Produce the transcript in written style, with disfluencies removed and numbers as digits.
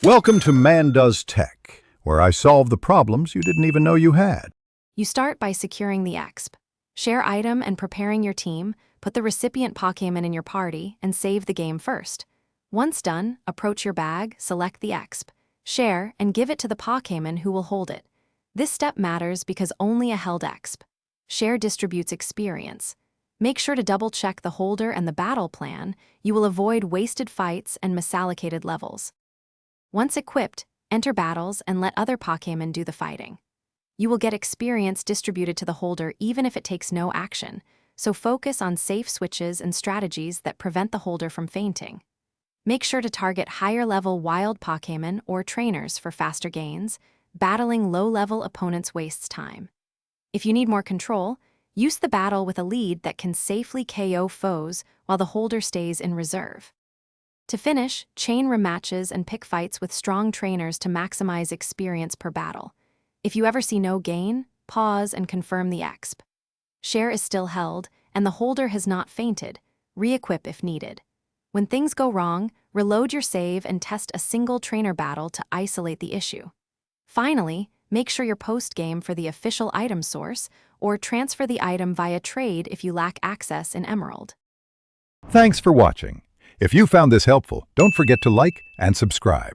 Welcome to Man Does Tech, where I solve the problems you didn't even know you had. You start by securing the exp. Share item and preparing your team, put the recipient Pokémon in your party, and save the game first. Once done, approach your bag, select the exp, share, and give it to the Pokémon who will hold it. This step matters because only a held exp. Share distributes experience. Make sure to double-check the holder and the battle plan. You will avoid wasted fights and misallocated levels. Once equipped, enter battles and let other Pokémon do the fighting. You will get experience distributed to the holder even if it takes no action, so focus on safe switches and strategies that prevent the holder from fainting. Make sure to target higher-level wild Pokémon or trainers for faster gains. Battling low-level opponents wastes time. If you need more control, use the battle with a lead that can safely KO foes while the holder stays in reserve. To finish, chain rematches and pick fights with strong trainers to maximize experience per battle. If you ever see no gain, pause and confirm the exp. Share is still held, and the holder has not fainted. Re-equip if needed. When things go wrong, reload your save and test a single trainer battle to isolate the issue. Finally, make sure you're post-game for the official item source, or transfer the item via trade if you lack access in Emerald. Thanks for watching. If you found this helpful, don't forget to like and subscribe.